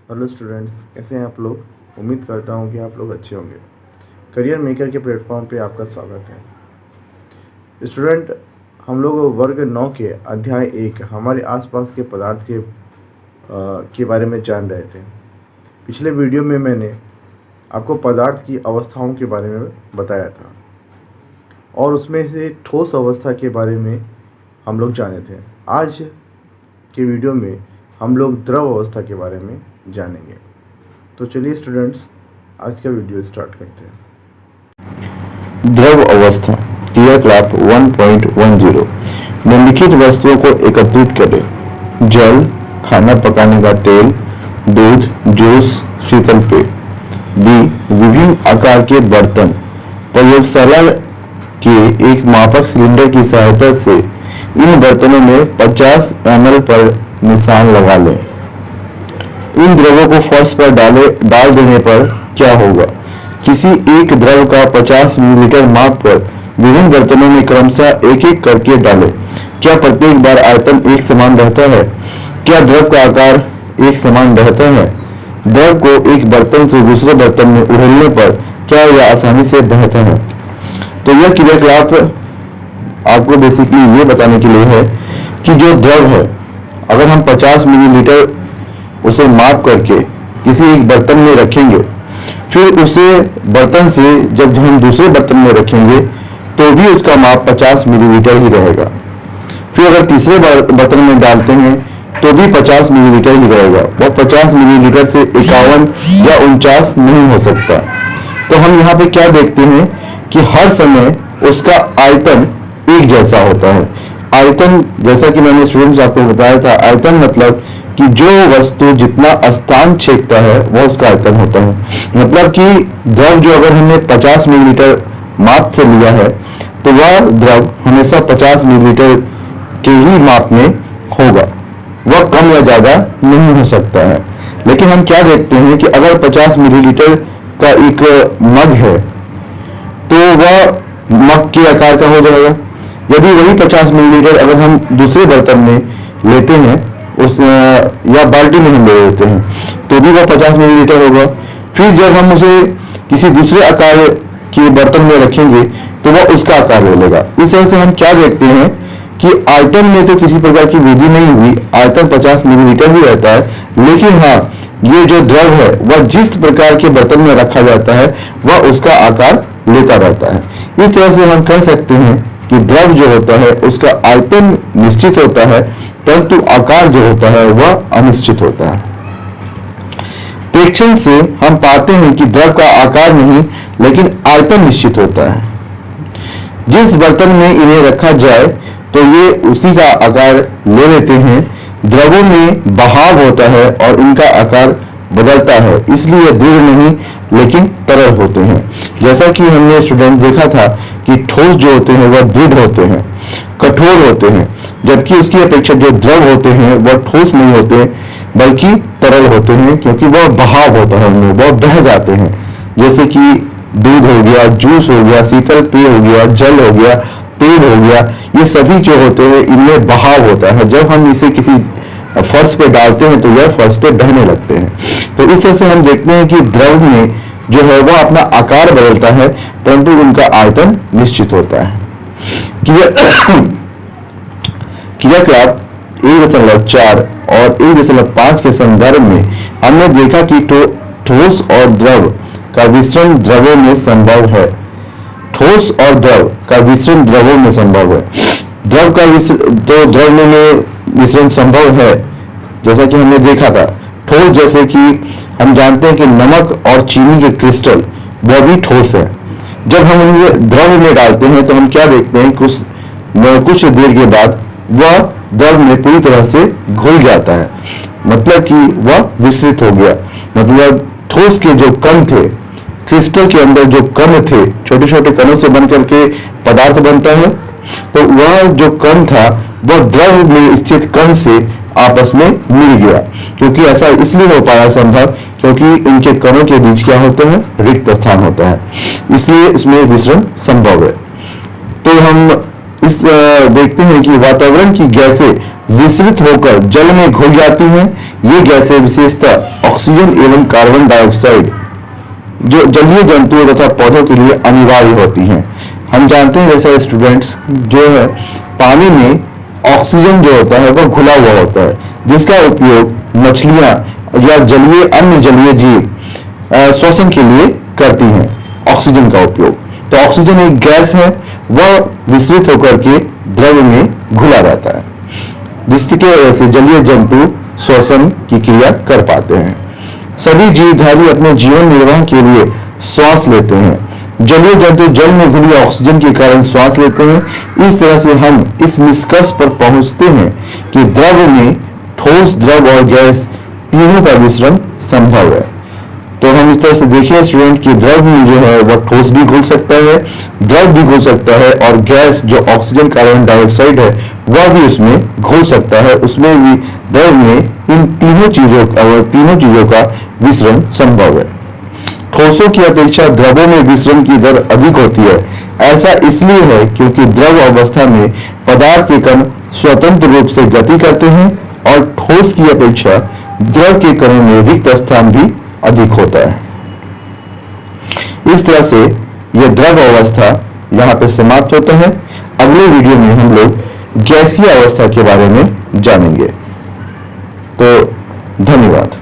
Hello students, कैसे हैं आप लोग। उम्मीद करता हूं कि आप लोग अच्छे होंगे। करियर मेकर के प्लेटफॉर्म पे आपका स्वागत है स्टूडेंट। हम लोग वर्ग 9 के अध्याय 1 हमारे आसपास के पदार्थ के बारे में जान रहे थे। पिछले वीडियो में मैंने आपको पदार्थ की अवस्थाओं के बारे में बताया था और उसमें से ठोस अवस्था के बारे में हम लोग जाने थे। आज के वीडियो में हम लोग द्रव अवस्था के बारे में जानेंगे। तो चलिए स्टूडेंट्स, आज का वीडियो स्टार्ट करते हैं। द्रव अवस्था क्रियाकलाप 1.10 निम्नलिखित वस्तुओं को एकत्रित करें: जल, खाना पकाने का तेल, दूध, जूस, शीतल पेय। बी. विभिन्न आकार के बर्तन। प्रयोगशाला के एक मापक सिलेंडर की सहायता से इन बर्तनों में 50 ml पर निशान लगा लें। इन द्रवों को फर्श पर डाल देने पर क्या होगा? किसी एक द्रव का 50 मिलीलीटर माप पर विभिन्न बर्तनों में क्रमशः एक एक करके डालें। क्या प्रत्येक बार आयतन एक समान रहता है? क्या द्रव का आकार एक समान रहता है? द्रव को एक बर्तन से दूसरे बर्तन में उड़ेलने पर क्या यह आसानी से बहता है? तो यह क्रियाकलाप आपको बेसिकली ये बताने के लिए है कि जो द्रव है, अगर हम 50 मिलीलीटर उसे माप करके किसी एक बर्तन में रखेंगे, फिर उसे बर्तन से जब हम दूसरे बर्तन में रखेंगे तो भी उसका माप 50 मिलीलीटर ही रहेगा। फिर अगर तीसरे बर्तन में डालते हैं तो भी 50 मिलीलीटर ही रहेगा। वह 50 मिलीलीटर से 51 या 49 नहीं हो सकता। तो हम यहाँ पे क्या देखते हैं कि हर समय उसका आयतन एक जैसा होता है। आयतन, जैसा कि मैंने स्टूडेंट्स आपको बताया था, आयतन मतलब कि जो वस्तु जितना स्थान छेदता है वह उसका आयतन होता है। मतलब कि द्रव जो अगर हमने 50 मिलीलीटर माप से लिया है तो वह द्रव हमेशा 50 मिलीलीटर के ही माप में होगा, वह कम या ज़्यादा नहीं हो सकता है। लेकिन हम क्या देखते हैं कि अगर 50 मिलीलीटर का एक मग है तो वह मग के आकार का हो जाएगा। यदि वही 50 मिलीलीटर अगर हम दूसरे बर्तन में लेते हैं या बाल्टी में हम ले लेते हैं तो भी वह 50 मिलीलीटर होगा। फिर जब हम उसे किसी दूसरे आकार के बर्तन में रखेंगे तो वह उसका आकार ले लेगा। इस तरह से हम क्या देखते हैं कि आयतन में तो किसी प्रकार की वृद्धि नहीं हुई, आयतन 50 मिलीलीटर ही रहता है। लेकिन हाँ, ये जो द्रव है वह जिस प्रकार के बर्तन में रखा जाता है वह उसका आकार लेता रहता है। इस तरह से हम कह सकते हैं कि द्रव जो होता है उसका आयतन निश्चित होता है, परंतु आकार जो होता है वह अनिश्चित होता है। प्रेक्षण से हम पाते हैं कि द्रव का आकार नहीं लेकिन आयतन निश्चित होता है। जिस बर्तन में इन्हें रखा जाए तो ये उसी का आकार ले लेते हैं। द्रवों में बहाव होता है और इनका आकार बदलता है, इसलिए दृढ़ नहीं लेकिन तरल होते हैं। जैसा कि हमने स्टूडेंट देखा था कि ठोस जो होते हैं वह दृढ़ होते हैं, कठोर होते हैं, जबकि उसकी अपेक्षा जो द्रव होते हैं वह ठोस नहीं होते बल्कि तरल होते हैं, क्योंकि वह बहाव होता है, उनमें वह बह जाते हैं। जैसे कि दूध हो गया, जूस हो गया, शीतल पेय हो गया, जल हो गया, तेल हो गया, ये सभी जो होते हैं इनमें बहाव होता है। जब हम इसे किसी फर्श पे डालते हैं तो यह फर्श पे बहने लगते हैं। तो इस तरह से हम देखते हैं कि द्रव में जो है वह अपना आकार बदलता है, परंतु उनका आयतन निश्चित होता है। क्रियाकलाप 1.4 और 1.5 के संदर्भ में हमने देखा कि ठोस और द्रव का विसरण द्रवों में संभव है। ठोस और द्रव का विसरण द्रवों में संभव है। द्रव का द्रव में विसरण संभव है, जैसा कि हमने देखा था। ठोस, जैसे कि हम जानते हैं कि नमक और चीनी के क्रिस्टल वह भी ठोस है। जब हम उन्हें द्रव में डालते हैं तो हम क्या देखते हैं, कुछ देर के बाद वह द्रव में पूरी तरह से घुल जाता है, मतलब कि वह विसरित हो गया। मतलब ठोस के जो कण थे, क्रिस्टल के अंदर जो कण थे, छोटे छोटे कणों से बनकर के पदार्थ बनता है, तो वह जो कण था वह द्रव में स्थित कण से आपस में मिल गया। क्योंकि ऐसा इसलिए हो पाया संभव क्योंकि उनके कणों के बीच क्या होता है, रिक्त स्थान होता है, इसलिए इसमें विसरण संभव है। तो हम देखते हैं कि वातावरण की गैसें विसरित होकर जल में घुल जाती हैं। ये गैसें विशेषतः ऑक्सीजन एवं कार्बन डाइऑक्साइड जो जलीय जंतुओं तथा पौधों के लिए अनिवार्य होती हैं। हम जानते हैं जैसे स्टूडेंट्स जो है पानी में ऑक्सीजन जो होता है वह घुला हुआ होता है, जिसका उपयोग मछलियां या जलीय अन्य जलीय जीव श्वसन के लिए करती हैं ऑक्सीजन का उपयोग। तो ऑक्सीजन एक गैस है, वह विसरित होकर के द्रव में घुला रहता है, जिसके वजह से जलीय जंतु श्वसन की क्रिया कर पाते हैं। सभी जीवधारी अपने जीवन निर्वाह के लिए श्वास लेते हैं। जलीय जंतु जल में घुली ऑक्सीजन के कारण श्वास लेते हैं। इस तरह से हम इस निष्कर्ष पर पहुंचते हैं कि द्रव में ठोस, द्रव और गैस तीनों का मिश्रण संभव है। तो हम इस तरह से देखिए स्टूडेंट कि द्रव में जो है वह ठोस भी घुल सकता है, द्रव भी घुल सकता है, और गैस जो ऑक्सीजन कार्बन डाइऑक्साइड है वह भी उसमें घुल सकता है। उसमें भी द्रव में इन तीनों चीजों का मिश्रण संभव है। ठोसों की अपेक्षा द्रवों में मिश्रण की दर अधिक होती है। ऐसा इसलिए है क्योंकि द्रव अवस्था में पदार्थ के कण स्वतंत्र रूप से गति करते हैं और ठोस की अपेक्षा द्रव के कणों में रिक्त स्थान भी अधिक होता है। इस तरह से यह द्रव अवस्था यहाँ पे समाप्त होता है। अगले वीडियो में हम लोग गैसीय अवस्था के बारे में जानेंगे। तो धन्यवाद।